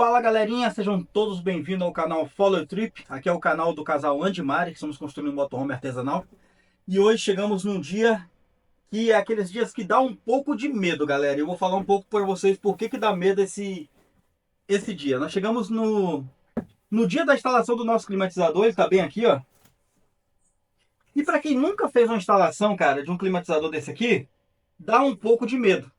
Fala galerinha, sejam todos bem-vindos ao canal Follow Trip. Aqui é o canal do casal Andy e Mari, que estamos construindo um motorhome artesanal. E hoje chegamos num dia que é aqueles dias que dá um pouco de medo, galera. Eu vou falar um pouco para vocês por que dá medo esse dia. Nós chegamos no dia da instalação do nosso climatizador, ele tá bem aqui, ó. E para quem nunca fez uma instalação, cara, de um climatizador desse aqui, dá um pouco de medo.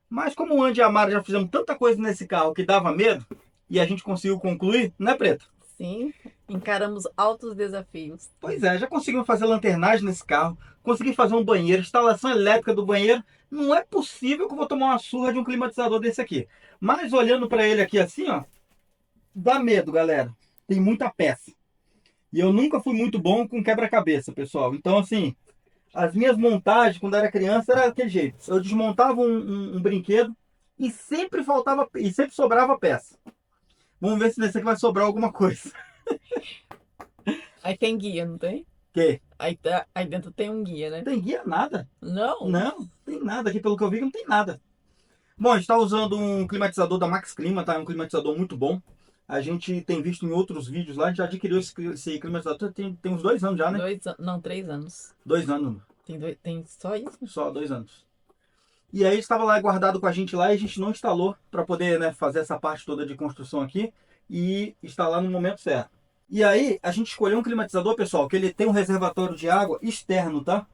Mas como o Andy e a Mari já fizemos tanta coisa nesse carro que dava medo, e a gente conseguiu concluir, né, Preto? Sim, encaramos altos desafios. Pois é, já conseguimos fazer lanternagem nesse carro, consegui fazer um banheiro, instalação elétrica do banheiro. Não é possível que eu vou tomar uma surra de um climatizador desse aqui. Mas olhando para ele aqui assim, ó, dá medo, galera. Tem muita peça. E eu nunca fui muito bom com quebra-cabeça, pessoal. Então, assim, as minhas montagens, quando era criança, era daquele jeito. Eu desmontava um brinquedo e sempre faltava, e sempre sobrava peça. Vamos ver se nesse aqui vai sobrar alguma coisa. Aí tem guia, não tem? Que? Aí dentro tem um guia, né? Tem guia? Nada. Não, Não, tem nada. Aqui, pelo que eu vi, não tem nada. Bom, a gente está usando um climatizador da Max Clima, tá? É um climatizador muito bom. A gente tem visto em outros vídeos lá, a gente já adquiriu esse climatizador tem uns 2 anos já, né? 2 anos, não, 3 anos. 2 anos, Tem só isso? só 2 anos. E aí estava lá guardado com a gente lá e a gente não instalou para poder, né, fazer essa parte toda de construção aqui e instalar no momento certo. E aí a gente escolheu um climatizador, pessoal, que ele tem um reservatório de água externo, tá?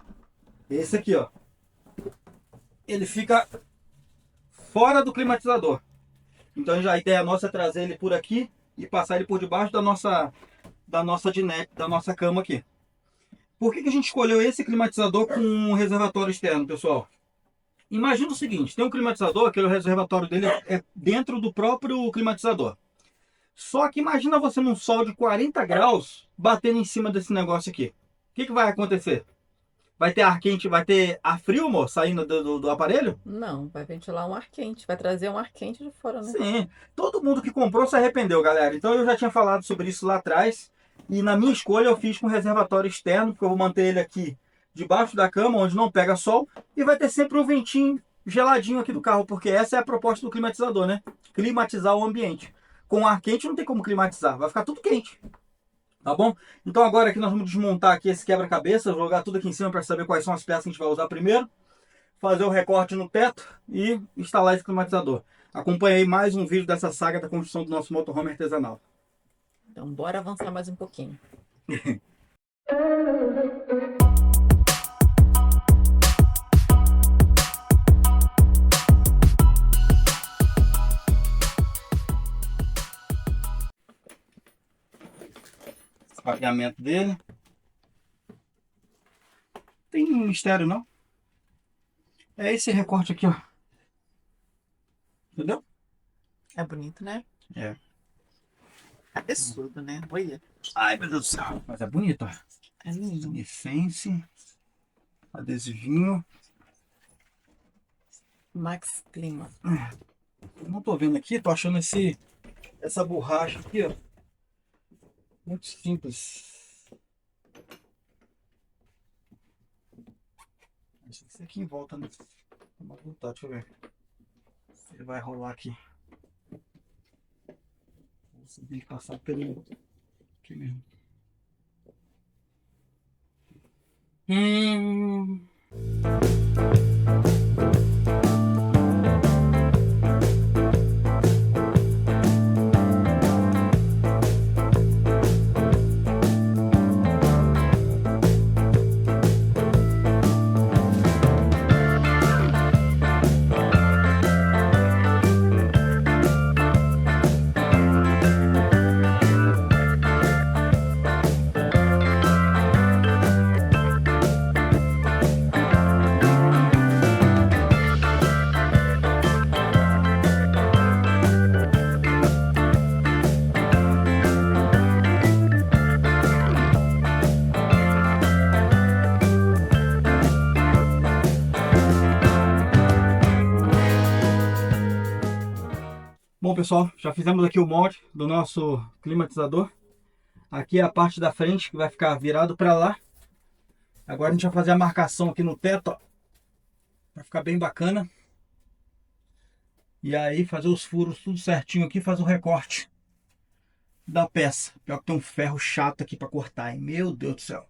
Esse aqui, ó. Ele fica fora do climatizador. Então já a ideia nossa é trazer ele por aqui e passar ele por debaixo da nossa cama aqui. Por que a gente escolheu esse climatizador com um reservatório externo, pessoal? Imagina o seguinte, tem um climatizador, que o reservatório dele é dentro do próprio climatizador. Só que imagina você num sol de 40 graus batendo em cima desse negócio aqui. O que vai acontecer? Vai ter ar quente, vai ter ar frio, amor, saindo do aparelho? Não, vai ventilar um ar quente, vai trazer um ar quente de fora, né? Sim. Todo mundo que comprou se arrependeu, galera. Então eu já tinha falado sobre isso lá atrás. E na minha escolha eu fiz com reservatório externo, porque eu vou manter ele aqui debaixo da cama, onde não pega sol. E vai ter sempre um ventinho geladinho aqui do carro, porque essa é a proposta do climatizador, né? Climatizar o ambiente. Com ar quente não tem como climatizar, vai ficar tudo quente. Tá bom? Então agora aqui nós vamos desmontar aqui esse quebra-cabeça, jogar tudo aqui em cima para saber quais são as peças que a gente vai usar primeiro, fazer o recorte no teto e instalar esse climatizador. Acompanhei mais um vídeo dessa saga da construção do nosso motorhome artesanal. Então bora avançar mais um pouquinho. Pagamento dele. Tem mistério não. É esse recorte aqui, ó. Entendeu? É bonito, né? É. Absurdo, né? Olha, Ai, meu Deus do céu. Mas é bonito, ó. é lindo. Essence. Adesivinho. Max Clima. Eu não tô vendo aqui, tô achando essa borracha aqui, ó. Muito simples. Acho que isso aqui em volta, né? Vamos voltar, deixa eu ver. Ele vai rolar aqui. Você tem que passar pelo. Aqui mesmo. Hum. Bom, pessoal, já fizemos aqui o molde do nosso climatizador. Aqui é a parte da frente que vai ficar virado para lá. Agora a gente vai fazer a marcação aqui no teto, ó. Vai ficar bem bacana. E aí fazer os furos tudo certinho aqui, fazer o recorte da peça. Pior que tem um ferro chato aqui para cortar, hein? Meu Deus do céu.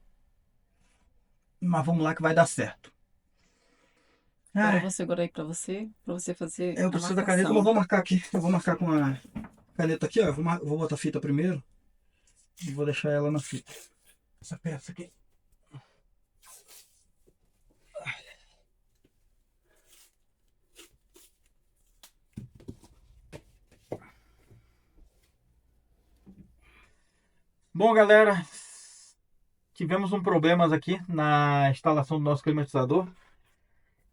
Mas vamos lá que vai dar certo. Agora eu Ah, vou segurar aí pra você fazer eu a preciso da caneta, eu marcação. vou marcar aqui. Eu vou marcar com a caneta aqui, ó. Eu vou botar a fita primeiro e vou deixar ela na fita. Essa peça aqui. Bom, galera, tivemos um problemas aqui na instalação do nosso climatizador.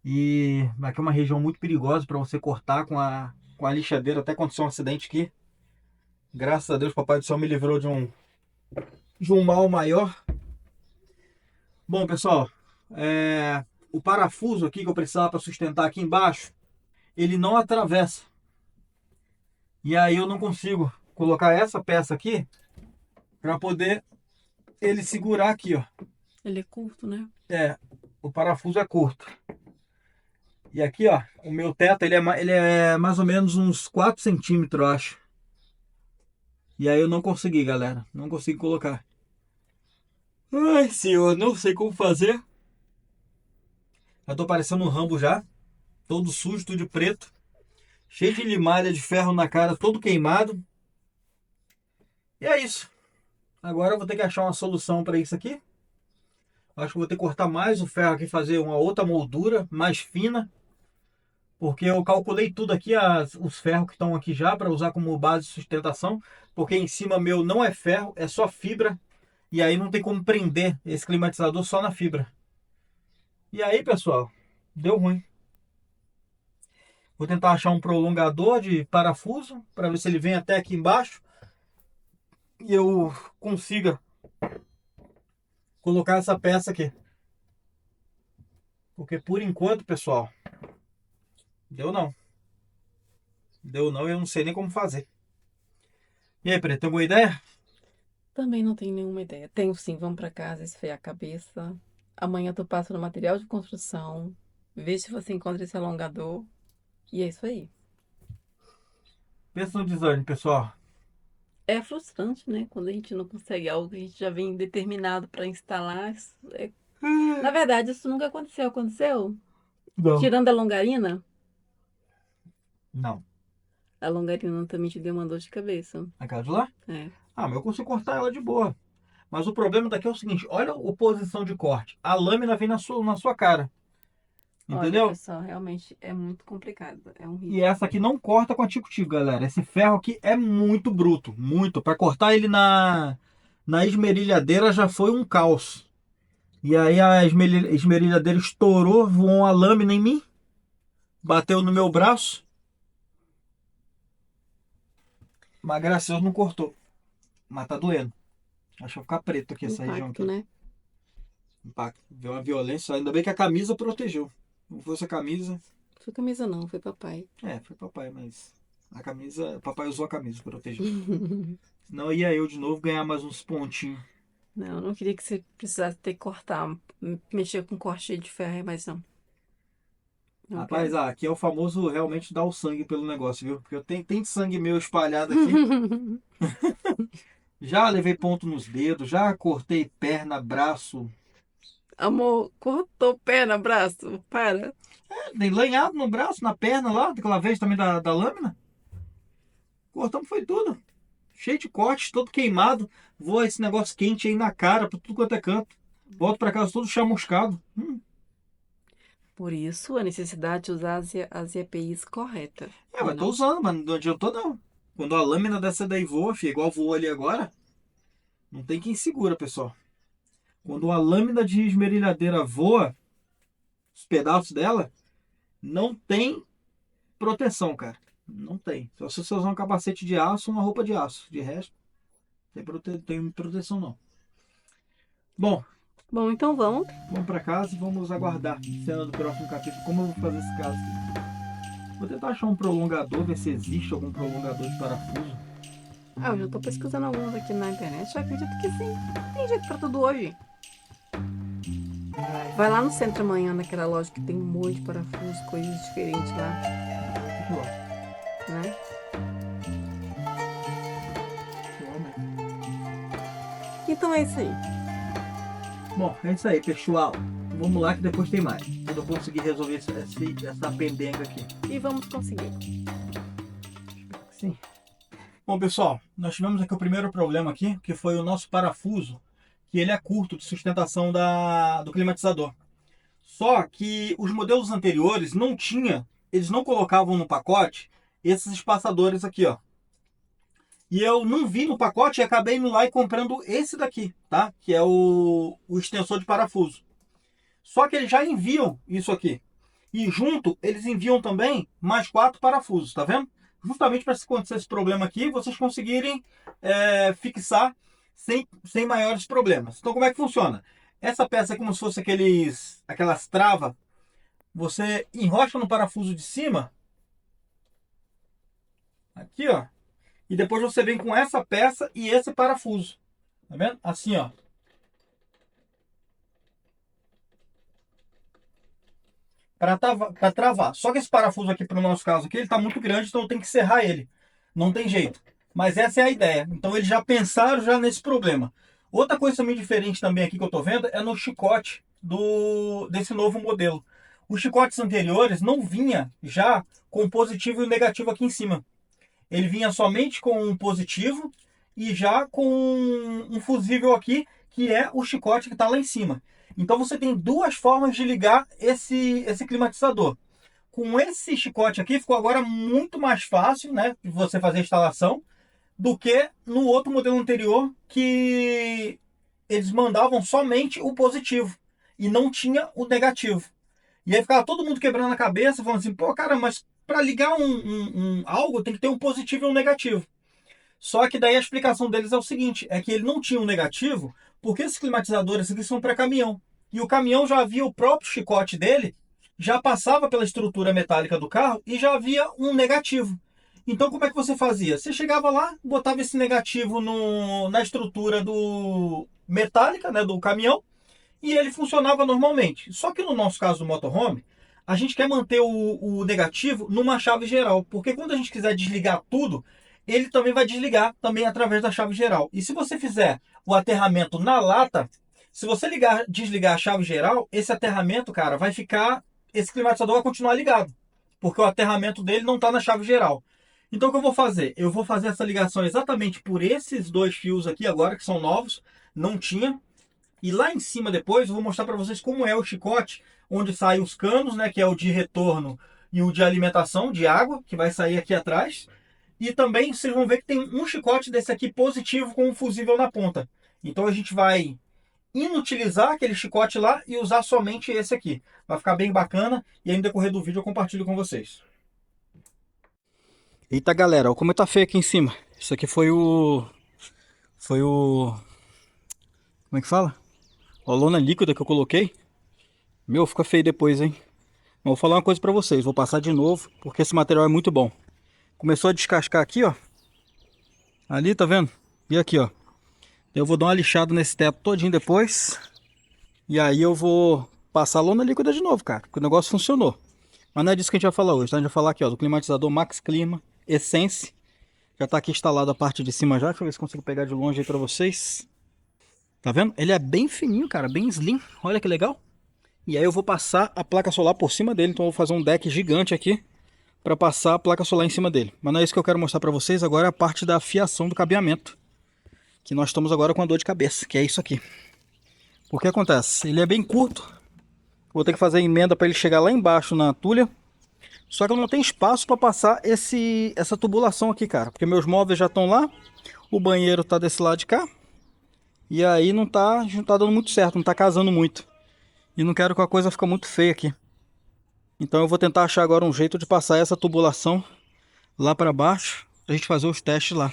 E aqui é uma região muito perigosa para você cortar com a lixadeira. Até aconteceu um acidente aqui. Graças a Deus, Papai do Céu me livrou de um mal maior. Bom, pessoal, o parafuso aqui que eu precisava para sustentar aqui embaixo, ele não atravessa. E aí eu não consigo colocar essa peça aqui para poder ele segurar aqui, ó. Ele é curto, né? O parafuso é curto. E aqui, ó, o meu teto, ele é mais ou menos uns 4 centímetros, eu acho. E aí eu não consegui, galera. Não consegui colocar. Ai, senhor, não sei como fazer. Eu tô parecendo um Rambo já. Todo sujo, tudo de preto. Cheio de limalha de ferro na cara, todo queimado. E é isso. Agora eu vou ter que achar uma solução para isso aqui. Acho que vou ter que cortar mais o ferro aqui, fazer uma outra moldura mais fina. Porque eu calculei tudo aqui, os ferros que estão aqui já, para usar como base de sustentação. Porque em cima meu não é ferro, é só fibra. E aí não tem como prender esse climatizador só na fibra. E aí, pessoal, deu ruim. Vou tentar achar um prolongador de parafuso para ver se ele vem até aqui embaixo e eu consiga colocar essa peça aqui. Porque por enquanto, pessoal, deu não. Deu não e eu não sei nem como fazer. E aí, Preto, tem alguma ideia? Também não tenho nenhuma ideia. Tenho sim, vamos pra casa esfriar a cabeça. Amanhã tu passa no material de construção. Vê se você encontra esse alongador. E é isso aí. Pensa no design, pessoal. É frustrante, né? Quando a gente não consegue algo que a gente já vem determinado para instalar. Na verdade, isso nunca aconteceu. Aconteceu? Não. Tirando a longarina, Não. a longarina também te deu uma dor de cabeça. A casa de lá? É. Ah, mas eu consigo cortar ela de boa. Mas o problema daqui é o seguinte: olha a posição de corte. A lâmina vem na sua cara. Olha, Entendeu? pessoal, realmente é muito complicado. É um E risco. essa aqui não corta com a tico-tico, galera. Esse ferro aqui é muito bruto, muito. Para cortar ele na esmerilhadeira já foi um caos. E aí a esmerilhadeira estourou, voou uma lâmina em mim, bateu no meu braço, mas graças a Deus não cortou. Mas tá doendo. Acho que vai ficar preto aqui essa região Impacto, aqui. né? Impacto. Deu uma violência, ainda bem que a camisa protegeu. Não fosse a camisa. Foi camisa não, foi papai. Foi papai, mas a camisa. Papai usou a camisa, protegeu. Senão ia eu de novo ganhar mais uns pontinhos. Não, eu não queria que você precisasse ter que cortar, mexer com corte de ferro, mas não. Não Rapaz, quero. aqui é o famoso realmente dar o sangue pelo negócio, viu? Porque tem sangue meu espalhado aqui. Já levei ponto nos dedos, já cortei perna, braço. Amor, cortou o pé no braço? Para. Dei lanhado no braço, na perna lá, daquela vez também da lâmina. Cortamos foi tudo. Cheio de cortes, todo queimado. Voa esse negócio quente aí na cara, pra tudo quanto é canto. Volto pra casa todo chamuscado. Por isso, a necessidade de usar as EPIs corretas. Mas tô Não. usando, mas não adiantou não. Quando a lâmina dessa daí voa, filho, igual voou ali agora, não tem quem segura, pessoal. Quando a lâmina de esmerilhadeira voa, os pedaços dela, não tem proteção, cara. Não tem. Só se você usar um capacete de aço, uma roupa de aço. De resto, tem proteção não. Bom, Bom, então vamos. vamos para casa e vamos aguardar cena do próximo capítulo. Como eu vou fazer esse caso aqui? Vou tentar achar um prolongador, ver se existe algum prolongador de parafuso. Ah, eu já tô pesquisando alguns aqui na internet. Eu acredito que sim. Tem jeito pra tudo hoje. Vai lá no centro amanhã, naquela loja que tem um monte de parafusos, coisas diferentes lá. Muito bom. né? Então é isso aí. Bom, é isso aí, pessoal. Vamos lá que depois tem mais. Quando eu conseguir resolver essa pendenga aqui. E vamos conseguir. Sim. Bom, pessoal, nós tivemos aqui o primeiro problema aqui, que foi o nosso parafuso, que ele é curto de sustentação do climatizador. Só que os modelos anteriores não tinha, eles não colocavam no pacote esses espaçadores aqui, ó. E eu não vi no pacote e acabei indo lá e comprando esse daqui, tá? Que é o extensor de parafuso. Só que eles já enviam isso aqui. E junto, eles enviam também mais 4 parafusos, tá vendo? Justamente para se acontecer esse problema aqui, vocês conseguirem fixar sem maiores problemas. Então, como é que funciona? Essa peça é como se fosse aquelas travas. Você enrocha no parafuso de cima. Aqui, ó. E depois você vem com essa peça e esse parafuso. Tá vendo? Assim, ó. Para travar. Só que esse parafuso aqui, para o nosso caso aqui, ele está muito grande, então eu tenho que serrar ele. Não tem jeito. Mas essa é a ideia. Então eles já pensaram já nesse problema. Outra coisa também diferente também aqui que eu estou vendo é no chicote desse novo modelo. Os chicotes anteriores não vinha já com o positivo e o negativo aqui em cima. Ele vinha somente com um positivo e já com um fusível aqui, que é o chicote que está lá em cima. Então você tem duas formas de ligar esse climatizador. Com esse chicote aqui ficou agora muito mais fácil, né, de você fazer a instalação do que no outro modelo anterior, que eles mandavam somente o positivo e não tinha o negativo. E aí ficava todo mundo quebrando a cabeça, falando assim, pô, cara, mas para ligar algo tem que ter um positivo e um negativo. Só que daí a explicação deles é o seguinte, é que ele não tinha um negativo, porque esses climatizadores aqui são para caminhão. E o caminhão já havia o próprio chicote dele, já passava pela estrutura metálica do carro e já havia um negativo. Então como é que você fazia? Você chegava lá, botava esse negativo na estrutura metálica, né, do caminhão, e ele funcionava normalmente. Só que no nosso caso do motorhome, a gente quer manter o negativo numa chave geral, porque quando a gente quiser desligar tudo, ele também vai desligar também através da chave geral. E se você fizer o aterramento na lata, se você desligar a chave geral, esse aterramento, cara, vai ficar, esse climatizador vai continuar ligado, porque o aterramento dele não está na chave geral. Então o que eu vou fazer? Eu vou fazer essa ligação exatamente por esses dois fios aqui agora, que são novos, não tinha. E lá em cima depois eu vou mostrar para vocês como é o chicote, onde saem os canos, né, que é o de retorno e o de alimentação de água, que vai sair aqui atrás. E também vocês vão ver que tem um chicote desse aqui positivo com um fusível na ponta. Então a gente vai inutilizar aquele chicote lá e usar somente esse aqui. Vai ficar bem bacana e aí no decorrer do vídeo eu compartilho com vocês. Eita galera, olha como tá feio aqui em cima. Isso aqui foi o... Como é que fala? A lona líquida que eu coloquei. Meu, fica feio depois, hein? Mas vou falar uma coisa pra vocês. Vou passar de novo, porque esse material é muito bom. Começou a descascar aqui, ó. Ali, tá vendo? E aqui, ó. Eu vou dar uma lixada nesse teto todinho depois. E aí eu vou passar a lona líquida de novo, cara. Porque o negócio funcionou. Mas não é disso que a gente vai falar hoje, tá? A gente vai falar aqui, ó, do climatizador Max Clima Essence. Já tá aqui instalado a parte de cima já. Deixa eu ver se consigo pegar de longe aí pra vocês. Tá vendo? Ele é bem fininho, cara. Bem slim. Olha que legal. E aí eu vou passar a placa solar por cima dele. Então eu vou fazer um deck gigante aqui para passar a placa solar em cima dele. Mas não é isso que eu quero mostrar para vocês. Agora é a parte da fiação do cabeamento. Que nós estamos agora com a dor de cabeça. Que é isso aqui. O que acontece? Ele é bem curto. Vou ter que fazer a emenda para ele chegar lá embaixo na tulha. Só que eu não tenho espaço para passar essa tubulação aqui, cara. Porque meus móveis já estão lá. O banheiro tá desse lado de cá. E aí não tá dando muito certo. Não tá casando muito. E não quero que a coisa fique muito feia aqui. Então eu vou tentar achar agora um jeito de passar essa tubulação lá para baixo. Pra gente fazer os testes lá.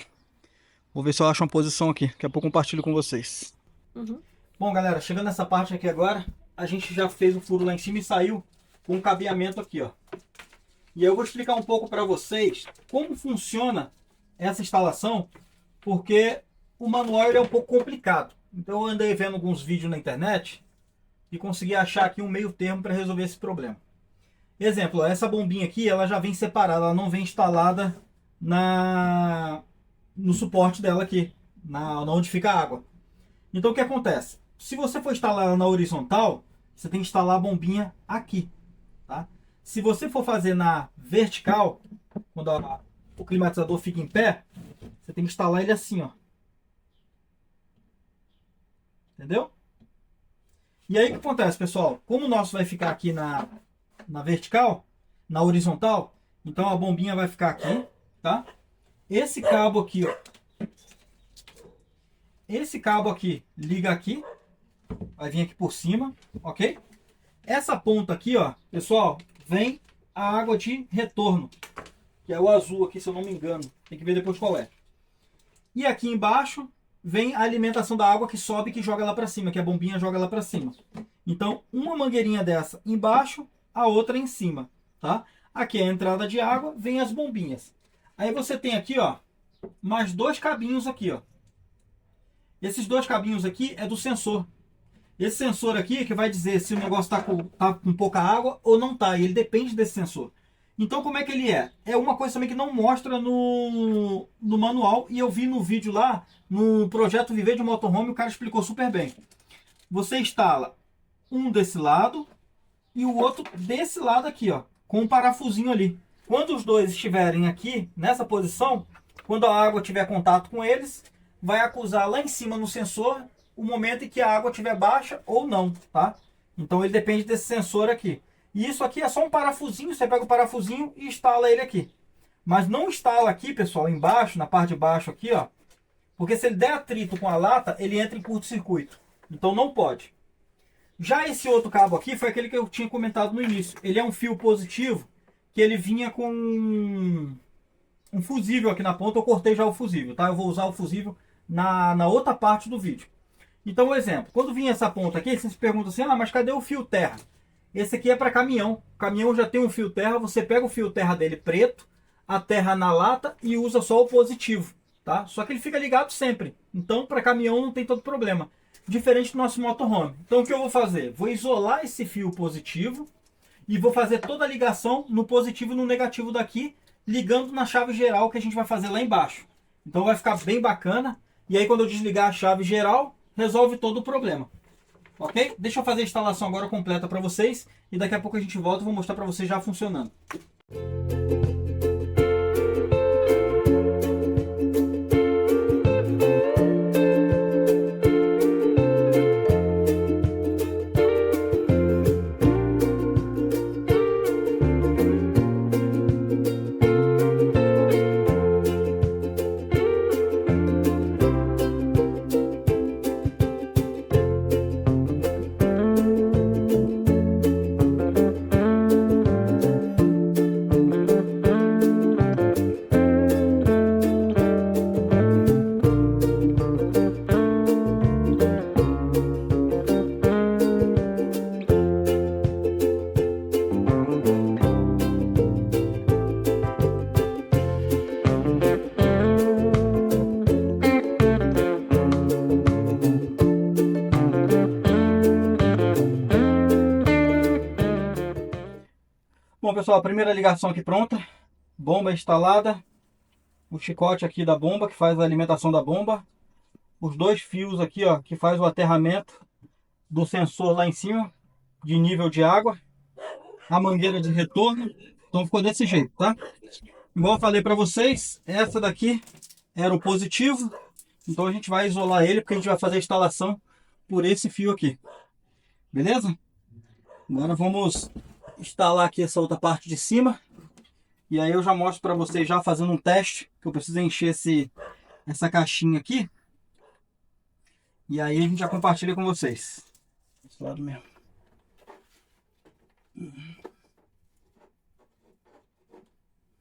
Vou ver se eu acho uma posição aqui. Daqui a pouco eu compartilho com vocês. Uhum. Bom galera, chegando nessa parte aqui agora. A gente já fez o furo lá em cima e saiu com um cabeamento aqui, ó. E eu vou explicar um pouco para vocês como funciona essa instalação. Porque o manual é um pouco complicado. Então eu andei vendo alguns vídeos na internet e consegui achar aqui um meio termo para resolver esse problema. Exemplo, essa bombinha aqui, ela já vem separada, ela não vem instalada no suporte dela aqui, onde fica a água. Então o que acontece? Se você for instalar ela na horizontal, você tem que instalar a bombinha aqui, tá? Se você for fazer na vertical, quando o climatizador fica em pé, você tem que instalar ele assim, ó. Entendeu? E aí o que acontece, pessoal? Como o nosso vai ficar aqui na vertical, na horizontal, então a bombinha vai ficar aqui, tá? Esse cabo aqui, ó. Esse cabo aqui liga aqui, vai vir aqui por cima, ok? Essa ponta aqui, ó, pessoal, vem a água de retorno, que é o azul aqui, se eu não me engano. Tem que ver depois qual é. E aqui embaixo vem a alimentação da água que sobe e que joga lá para cima, que a bombinha joga lá para cima. Então, uma mangueirinha dessa embaixo, a outra em cima, tá? Aqui é a entrada de água, vem as bombinhas. Aí você tem aqui, ó, mais dois cabinhos aqui, ó. Esses dois cabinhos aqui é do sensor. Esse sensor aqui é que vai dizer se o negócio está com pouca água ou não está. E ele depende desse sensor. Então como é que ele é? É uma coisa também que não mostra no manual. E eu vi no vídeo lá, no projeto Viver de Motorhome, o cara explicou super bem. Você instala um desse lado e o outro desse lado aqui, ó, com um parafusinho ali. Quando os dois estiverem aqui, nessa posição, quando a água tiver contato com eles, vai acusar lá em cima no sensor o momento em que a água estiver baixa ou não, tá? Então ele depende desse sensor aqui. E isso aqui é só um parafusinho, você pega o parafusinho e instala ele aqui. Mas não instala aqui, pessoal, embaixo, na parte de baixo aqui, ó. Porque se ele der atrito com a lata, ele entra em curto-circuito. Então não pode. Já esse outro cabo aqui foi aquele que eu tinha comentado no início. Ele é um fio positivo, que ele vinha com um fusível aqui na ponta. Eu cortei já o fusível, tá? Eu vou usar o fusível na outra parte do vídeo. Então, um exemplo, quando vinha essa ponta aqui, você se pergunta assim, mas cadê o fio terra? Esse aqui é para caminhão. O caminhão já tem um fio terra, você pega o fio terra dele preto, aterra na lata e usa só o positivo, tá? Só que ele fica ligado sempre. Então, para caminhão não tem todo problema. Diferente do nosso motorhome. Então, o que eu vou fazer? Vou isolar esse fio positivo e vou fazer toda a ligação no positivo e no negativo daqui, ligando na chave geral que a gente vai fazer lá embaixo. Então, vai ficar bem bacana. E aí, quando eu desligar a chave geral, resolve todo o problema. Ok? Deixa eu fazer a instalação agora completa para vocês e daqui a pouco a gente volta e vou mostrar para vocês já funcionando. Bom, pessoal, a primeira ligação aqui pronta, bomba instalada, o chicote aqui da bomba que faz a alimentação da bomba, os dois fios aqui, ó, que faz o aterramento do sensor lá em cima, de nível de água, a mangueira de retorno. Então ficou desse jeito, tá? Igual eu falei para vocês, essa daqui era o positivo, então a gente vai isolar ele porque a gente vai fazer a instalação por esse fio aqui, beleza? Agora vamos instalar aqui essa outra parte de cima e aí eu já mostro para vocês já fazendo um teste, que eu preciso encher essa caixinha aqui e aí a gente já compartilha com vocês. Esse lado mesmo.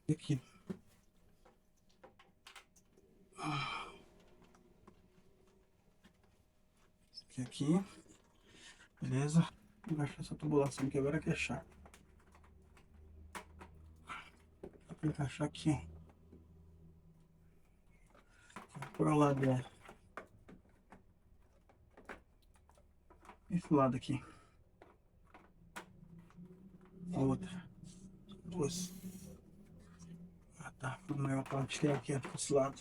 Aqui. Aqui. Beleza. Vou baixar essa tubulação aqui agora que é chato. Vou encaixar aqui. Por o lado dela. Esse lado aqui. A outra. Duas. Ah, tá. A maior parte tem aqui desse lado.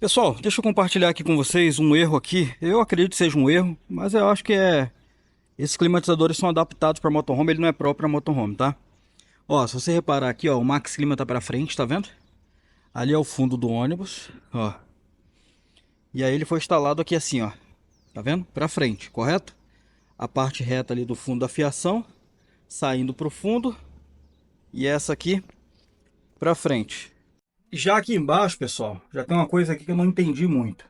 Pessoal, deixa eu compartilhar aqui com vocês um erro aqui. Eu acredito que seja um erro, mas eu acho que esses climatizadores são adaptados para motorhome, ele não é próprio para motorhome, tá? Ó, se você reparar aqui, ó, o Max Clima tá para frente, tá vendo? Ali é o fundo do ônibus, ó. E aí ele foi instalado aqui assim, ó. Tá vendo? Para frente, correto? A parte reta ali do fundo da fiação, saindo pro fundo, e essa aqui para frente. Já aqui embaixo, pessoal, já tem uma coisa aqui que eu não entendi muito.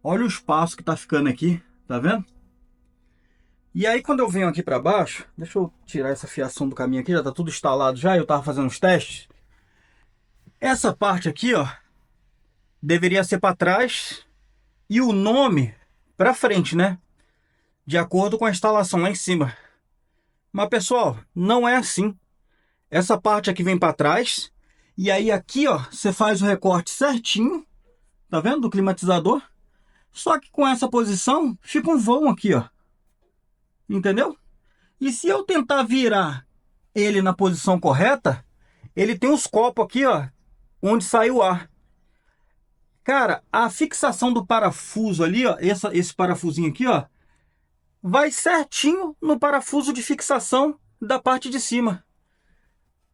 Olha o espaço que tá ficando aqui, tá vendo? E aí quando eu venho aqui para baixo, deixa eu tirar essa fiação do caminho aqui, já tá tudo instalado já, eu tava fazendo os testes. Essa parte aqui, ó, deveria ser para trás e o nome para frente, né? De acordo com a instalação lá em cima. Mas pessoal, não é assim. Essa parte aqui vem para trás e aí aqui, ó, você faz o recorte certinho, tá vendo? Do climatizador. Só que com essa posição fica um vão aqui, ó. Entendeu? E se eu tentar virar ele na posição correta, ele tem os copos aqui, ó, onde sai o ar. Cara, a fixação do parafuso ali, ó, esse parafusinho aqui, ó, vai certinho no parafuso de fixação da parte de cima.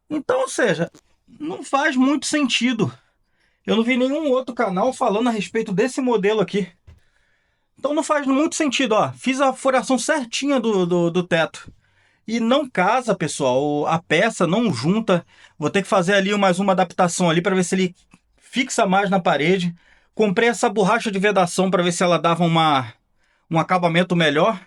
Então, ou seja, não faz muito sentido. Eu não vi nenhum outro canal falando a respeito desse modelo aqui. Então não faz muito sentido, ó. Fiz a furação certinha do teto. E não casa, pessoal. A peça não junta. Vou ter que fazer ali mais uma adaptação ali para ver se ele fixa mais na parede. Comprei essa borracha de vedação para ver se ela dava um acabamento melhor.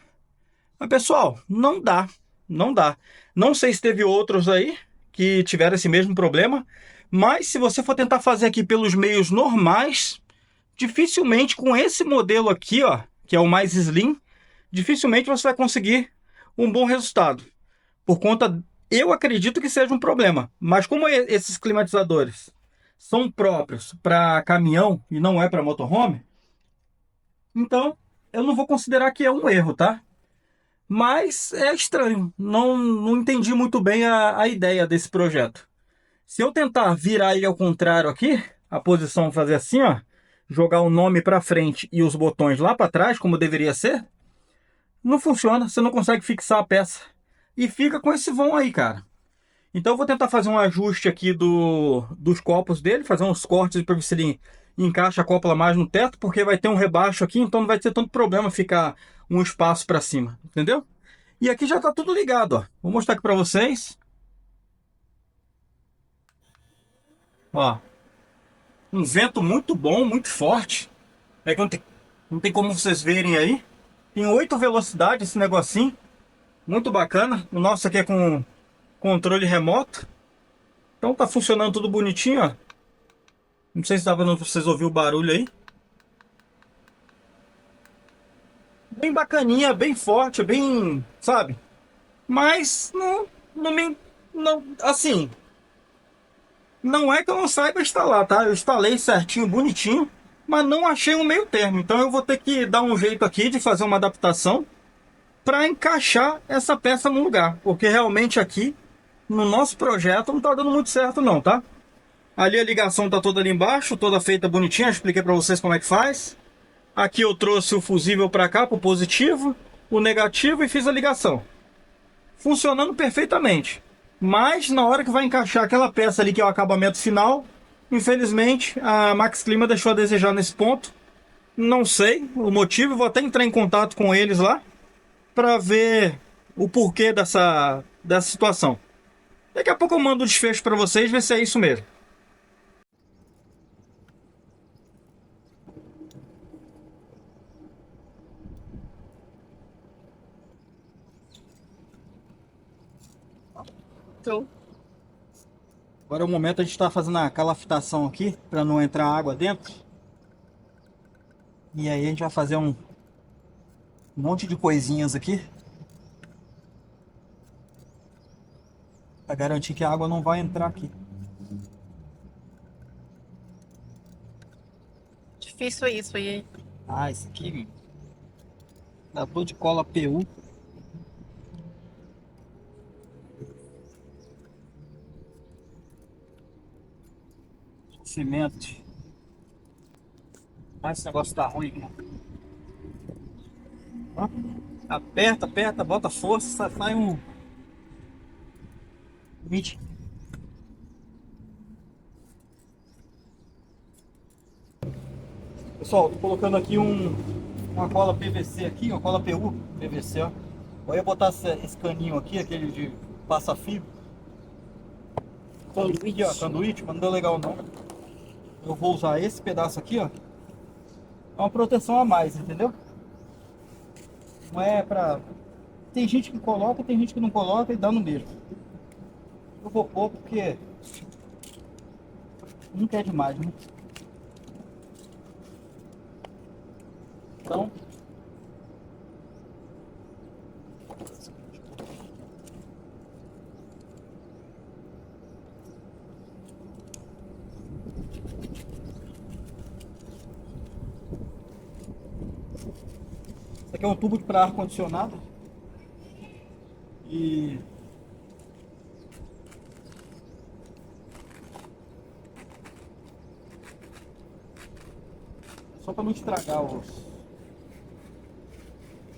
Mas, pessoal, não dá. Não dá. Não sei se teve outros aí que tiveram esse mesmo problema. Mas se você for tentar fazer aqui pelos meios normais, dificilmente com esse modelo aqui, ó, que é o mais slim, dificilmente você vai conseguir um bom resultado. Por conta, eu acredito que seja um problema. Mas como esses climatizadores são próprios para caminhão e não é para motorhome, então eu não vou considerar que é um erro, tá? Mas é estranho. Não entendi muito bem a ideia desse projeto. Se eu tentar virar ele ao contrário aqui, a posição fazer assim, ó, jogar o nome para frente e os botões lá para trás, como deveria ser, não funciona. Você não consegue fixar a peça. E fica com esse vão aí, cara. Então eu vou tentar fazer um ajuste aqui dos copos dele, fazer uns cortes para ver se ele encaixa a cópula mais no teto, porque vai ter um rebaixo aqui, então não vai ter tanto problema ficar um espaço para cima, entendeu? E aqui já está tudo ligado, ó. Vou mostrar aqui para vocês. Ó, um vento muito bom, muito forte. É que não tem como vocês verem aí. Tem 8 velocidades esse negocinho. Muito bacana. O nosso aqui é com controle remoto. Então tá funcionando tudo bonitinho, ó. Não sei se dá pra vocês ouvirem o barulho aí. Bem bacaninha, bem forte, bem, sabe? Mas não me, não, assim, não é que eu não saiba instalar, tá? Eu instalei certinho, bonitinho, mas não achei um meio termo. Então eu vou ter que dar um jeito aqui de fazer uma adaptação para encaixar essa peça no lugar, porque realmente aqui no nosso projeto não tá dando muito certo não, tá? Ali a ligação tá toda ali embaixo, toda feita bonitinha, eu expliquei para vocês como é que faz. Aqui eu trouxe o fusível para cá, para o positivo, o negativo e fiz a ligação. Funcionando perfeitamente. Mas na hora que vai encaixar aquela peça ali que é o acabamento final, infelizmente a Max Clima deixou a desejar nesse ponto. Não sei o motivo, vou até entrar em contato com eles lá para ver o porquê dessa situação. Daqui a pouco eu mando o desfecho para vocês, ver se é isso mesmo. Então, agora é o momento a gente está fazendo a calafetação aqui para não entrar água dentro. E aí a gente vai fazer um monte de coisinhas aqui para garantir que a água não vai entrar aqui. difícil isso aí. Ah, esse aqui, dador de cola PU. Cimento. Mas esse negócio tá ruim, cara. Ó, aperta, aperta, bota força, sai um 20. Pessoal, tô colocando aqui uma cola PVC aqui, uma cola PU PVC, ó. Eu ia botar esse caninho aqui, aquele de passa-fio. Aqui, ó, canduíte, mas não deu legal não. Eu vou usar esse pedaço aqui, ó. É uma proteção a mais, entendeu? Não é pra... Tem gente que coloca, tem gente que não coloca e dá no mesmo. Eu vou pôr porque não quer demais, né? Então... Esse aqui é um tubo para ar-condicionado. E... só para não estragar os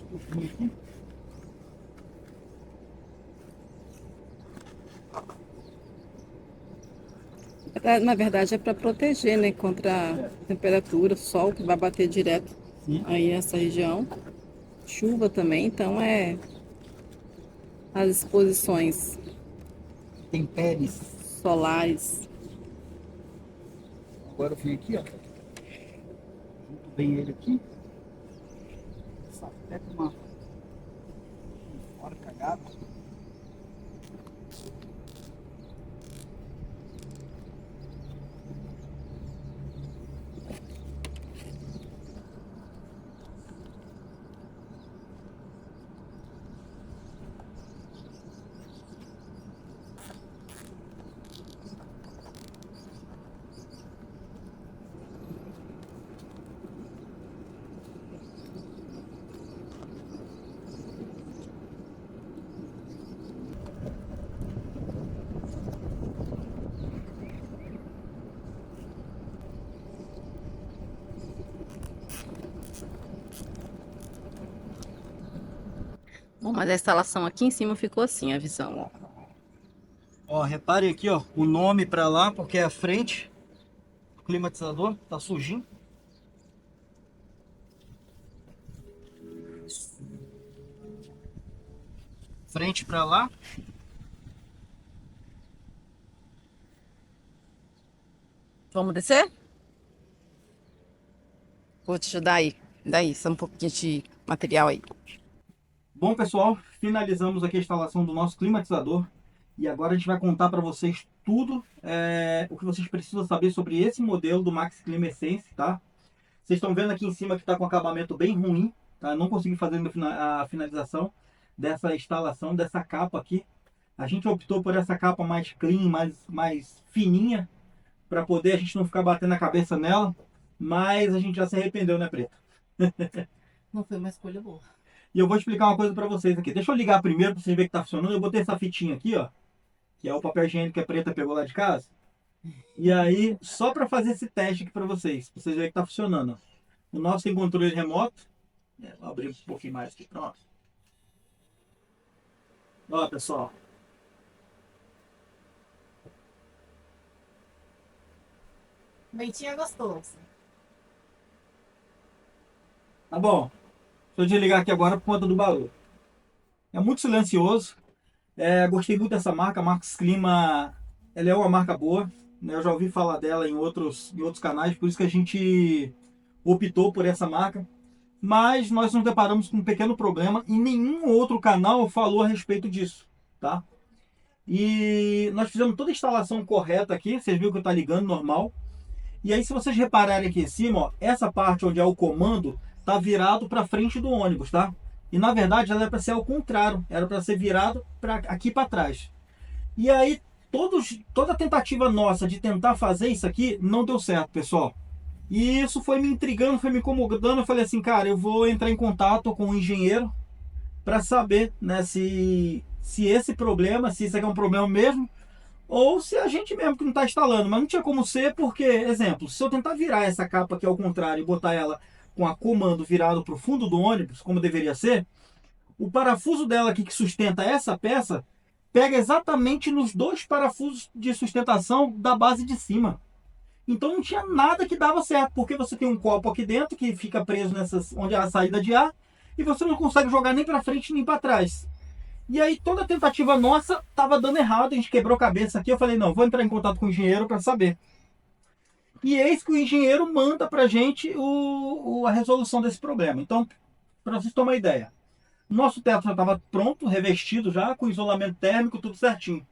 tubinhos aqui. Na verdade é para proteger, né, contra a temperatura, sol que vai bater direto. Sim. Aí nessa região. Chuva também, então é as exposições Intempéries. solares. Agora eu vim aqui, ó. Junto bem ele aqui. Essa até com uma fora cagada. Bom, mas a instalação aqui em cima ficou assim, a visão, ó. Ó, reparem aqui, ó, o nome pra lá, porque é a frente. O climatizador tá sujinho. Frente pra lá. Vamos descer? Vou te ajudar aí. Daí, só um pouquinho de material aí. Bom, pessoal, finalizamos aqui a instalação do nosso climatizador. E agora a gente vai contar para vocês tudo o que vocês precisam saber sobre esse modelo do Max Clima Essence, tá? Vocês estão vendo aqui em cima que está com acabamento bem ruim, tá? Eu não consegui fazer a finalização dessa instalação, dessa capa aqui. A gente optou por essa capa mais clean, mais fininha, para poder a gente não ficar batendo a cabeça nela. Mas a gente já se arrependeu, né, Preta? Não foi uma escolha boa. E eu vou explicar uma coisa para vocês aqui. Deixa eu ligar primeiro para vocês verem que tá funcionando. Eu botei essa fitinha aqui, ó, que é o papel higiênico que a Preta pegou lá de casa. E aí, só para fazer esse teste aqui para vocês verem que tá funcionando. Ó. O nosso tem controle remoto. Vou abrir um pouquinho mais aqui, pronto. Ó, pessoal. Ventinho é gostoso. Tá bom. Deixa eu desligar aqui agora por conta do barulho. É muito silencioso. Gostei muito dessa marca, a Max Clima. Ela é uma marca boa. Né? Eu já ouvi falar dela em outros canais, por isso que a gente optou por essa marca. Mas nós nos deparamos com um pequeno problema e nenhum outro canal falou a respeito disso, tá? E nós fizemos toda a instalação correta aqui, vocês viram que está ligando normal. E aí, se vocês repararem aqui em cima, ó, essa parte onde é o comando tá virado para frente do ônibus, tá? E na verdade ela era para ser ao contrário, era para ser virado aqui para trás. E aí toda a tentativa nossa de tentar fazer isso aqui não deu certo, pessoal. E isso foi me intrigando, foi me incomodando. Eu falei assim, cara, eu vou entrar em contato com o engenheiro para saber, né, se esse problema, se isso aqui é um problema mesmo, ou se a gente mesmo que não está instalando. Mas não tinha como ser, porque, exemplo, se eu tentar virar essa capa aqui ao contrário e botar ela com a comando virado para o fundo do ônibus, como deveria ser, o parafuso dela aqui que sustenta essa peça pega exatamente nos dois parafusos de sustentação da base de cima. Então não tinha nada que dava certo, porque você tem um copo aqui dentro que fica preso nessas, onde é a saída de ar, e você não consegue jogar nem para frente nem para trás. E aí toda a tentativa nossa estava dando errado, a gente quebrou a cabeça aqui. Eu falei, não, vou entrar em contato com o engenheiro para saber. E eis que o engenheiro manda para a gente a resolução desse problema. Então, para vocês terem uma ideia, nosso teto já estava pronto, revestido já, com isolamento térmico, tudo certinho.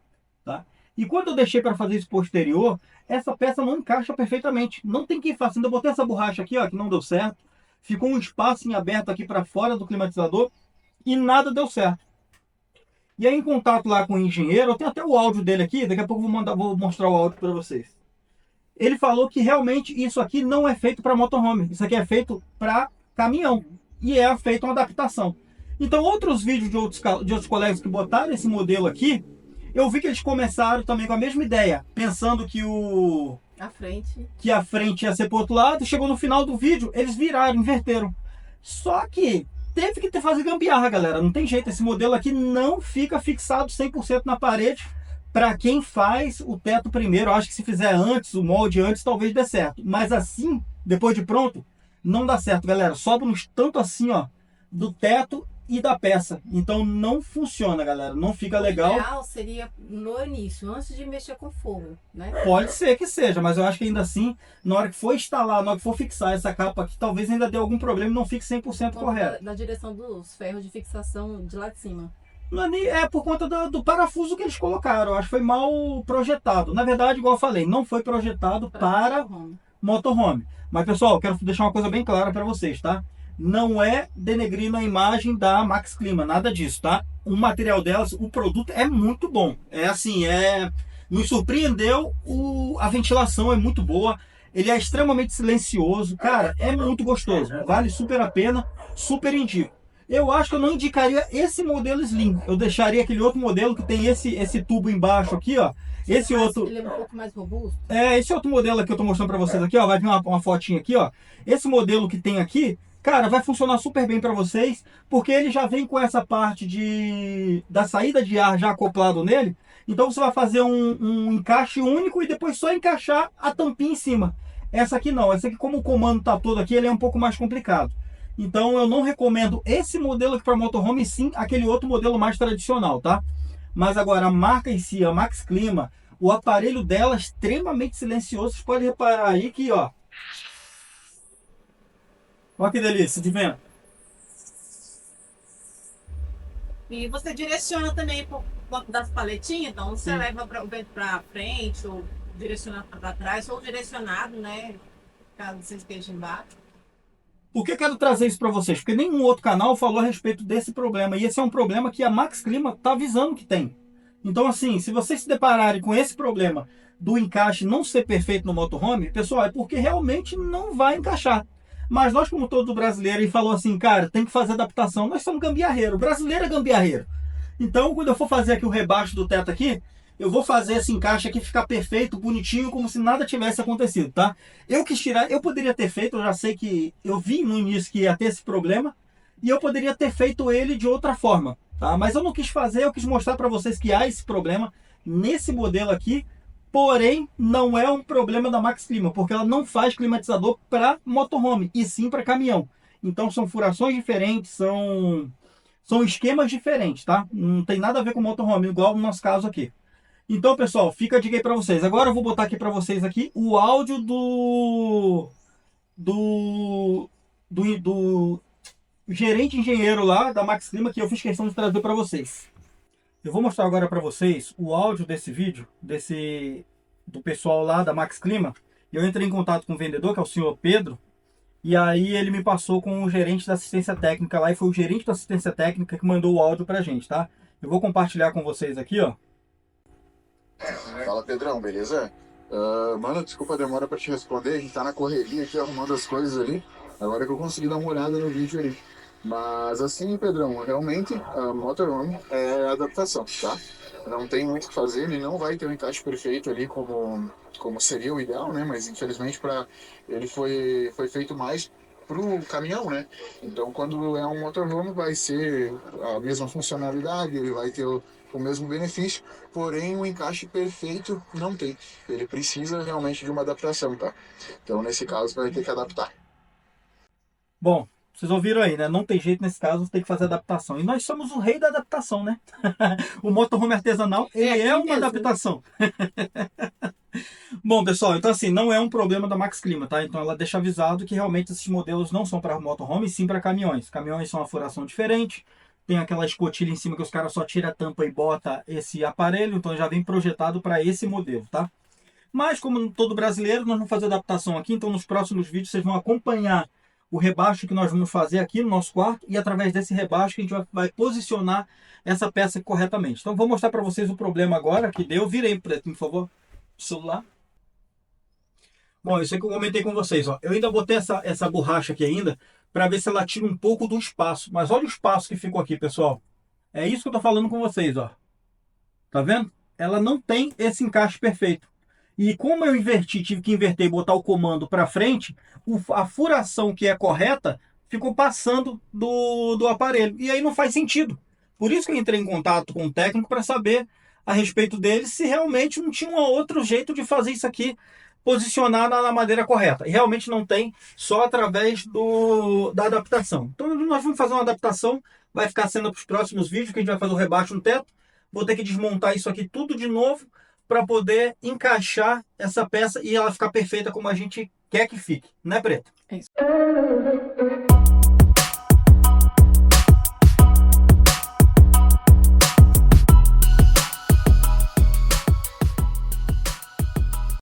Tá? E quando eu deixei para fazer isso posterior, essa peça não encaixa perfeitamente. Não tem quem faça. Ainda botei essa borracha aqui, ó, que não deu certo. Ficou um espaço em aberto aqui para fora do climatizador e nada deu certo. E aí, em contato lá com o engenheiro, eu tenho até o áudio dele aqui, daqui a pouco vou mostrar o áudio para vocês. Ele falou que realmente isso aqui não é feito para motorhome, isso aqui é feito para caminhão e é feita uma adaptação. Então, outros vídeos de outros colegas que botaram esse modelo aqui, eu vi que eles começaram também com a mesma ideia, pensando que a frente ia ser para o outro lado, chegou no final do vídeo, eles viraram, inverteram. Só que teve que fazer gambiarra, galera. Não tem jeito. Esse modelo aqui não fica fixado 100% na parede. Para quem faz o teto primeiro, eu acho que se fizer antes, o molde antes, talvez dê certo. Mas assim, depois de pronto, não dá certo, galera. Sobe uns tanto assim, ó, do teto e da peça. Então não funciona, galera. Não fica legal. O ideal seria no início, antes de mexer com fogo, né? Pode ser que seja, mas eu acho que ainda assim, na hora que for instalar, na hora que for fixar essa capa aqui, talvez ainda dê algum problema e não fique 100% correto. Da direção dos ferros de fixação de lá de cima. É por conta do parafuso que eles colocaram. Eu acho que foi mal projetado. Na verdade, igual eu falei, não foi projetado para motorhome. Mas, pessoal, eu quero deixar uma coisa bem clara para vocês, tá? Não é denegrindo a imagem da Max Clima, nada disso, tá? O material delas, o produto é muito bom. É assim, nos surpreendeu, a ventilação é muito boa. Ele é extremamente silencioso. Cara, é muito gostoso. Vale super a pena, super indico. Eu acho que eu não indicaria esse modelo Slim. Eu deixaria aquele outro modelo que tem esse tubo embaixo aqui, ó. Esse outro. Ele é um pouco mais robusto. Esse outro modelo aqui que eu tô mostrando para vocês aqui, ó. Vai vir uma fotinha aqui, ó. Esse modelo que tem aqui, cara, vai funcionar super bem para vocês, porque ele já vem com essa parte da saída de ar já acoplado nele. Então você vai fazer um encaixe único e depois só encaixar a tampinha em cima. Essa aqui não. Essa aqui, como o comando tá todo aqui, ele é um pouco mais complicado. Então eu não recomendo esse modelo aqui para motorhome, e sim aquele outro modelo mais tradicional, tá? Mas agora a marca em si, a Max Clima, o aparelho dela é extremamente silencioso. Vocês podem reparar aí que, ó. Olha que delícia de vento. E você direciona também por conta das paletinhas, então você leva o vento para frente, ou direcionado para trás, ou direcionado, né? Caso você esteja embaixo. Por que eu quero trazer isso para vocês? Porque nenhum outro canal falou a respeito desse problema. E esse é um problema que a Max Clima está avisando que tem. Então, assim, se vocês se depararem com esse problema do encaixe não ser perfeito no motorhome, pessoal, é porque realmente não vai encaixar. Mas nós, como todo brasileiro, e falou assim, cara, tem que fazer adaptação. Nós somos gambiarreiro. O brasileiro é gambiarreiro. Então, quando eu for fazer aqui o rebaixo do teto aqui, eu vou fazer esse encaixe aqui ficar perfeito, bonitinho, como se nada tivesse acontecido, tá? Eu quis tirar, eu poderia ter feito, eu já sei que eu vi no início que ia ter esse problema, e eu poderia ter feito ele de outra forma, tá? Mas eu não quis fazer, eu quis mostrar para vocês que há esse problema nesse modelo aqui, porém não é um problema da Max Clima, porque ela não faz climatizador para motorhome, e sim para caminhão. Então são furações diferentes, são esquemas diferentes, tá? Não tem nada a ver com motorhome, igual no nosso caso aqui. Então, pessoal, fica a dica aí para vocês. Agora eu vou botar aqui para vocês aqui o áudio do gerente engenheiro lá da Max Clima, que eu fiz questão de trazer para vocês. Eu vou mostrar agora para vocês o áudio desse vídeo, do pessoal lá da Max Clima. Eu entrei em contato com o vendedor, que é o senhor Pedro, e aí ele me passou com o gerente da assistência técnica lá, e foi o gerente da assistência técnica que mandou o áudio pra gente, tá? Eu vou compartilhar com vocês aqui, ó. Fala, Pedrão, beleza? Mano, desculpa a demora pra te responder, a gente tá na correria aqui arrumando as coisas ali. Agora que eu consegui dar uma olhada no vídeo ali. Mas assim, Pedrão, realmente a motorhome é adaptação, tá? Não tem muito o que fazer, ele não vai ter um encaixe perfeito ali como seria o ideal, né? Mas infelizmente ele foi feito mais pro caminhão, né? Então quando é um motorhome vai ser a mesma funcionalidade, ele vai ter o mesmo benefício, porém o encaixe perfeito não tem. Ele precisa realmente de uma adaptação, tá? Então nesse caso vai ter que adaptar. Bom, vocês ouviram aí, né? Não tem jeito nesse caso, tem que fazer adaptação. E nós somos o rei da adaptação, né? O motorhome artesanal, ele é aqui uma mesmo. adaptação. Bom, pessoal, então assim, não é um problema da Max Clima, tá? Então ela deixa avisado que realmente esses modelos não são para motorhome, sim para caminhões. Caminhões são uma furação diferente, tem aquela escotilha em cima que os caras só tiram a tampa e bota esse aparelho, então já vem projetado para esse modelo, tá? Mas como todo brasileiro, nós vamos fazer adaptação aqui, então nos próximos vídeos vocês vão acompanhar o rebaixo que nós vamos fazer aqui no nosso quarto e através desse rebaixo que a gente vai posicionar essa peça corretamente. Então vou mostrar para vocês o problema agora que deu. Virei, por favor, o celular. Bom, isso é que eu comentei com vocês, ó. Eu ainda botei essa borracha aqui ainda para ver se ela tira um pouco do espaço. Mas olha o espaço que ficou aqui, pessoal. É isso que eu tô falando com vocês, ó. Tá vendo? Ela não tem esse encaixe perfeito. E como eu inverti, tive que inverter e botar o comando para frente, a furação que é correta ficou passando do aparelho. E aí não faz sentido. Por isso que eu entrei em contato com o técnico para saber a respeito dele se realmente não tinha um outro jeito de fazer isso aqui posicionar na maneira correta. E realmente não tem, só através da adaptação. Então nós vamos fazer uma adaptação, vai ficar sendo para os próximos vídeos, que a gente vai fazer o rebaixo no teto. Vou ter que desmontar isso aqui tudo de novo para poder encaixar essa peça e ela ficar perfeita como a gente quer que fique, né, Preto? É isso.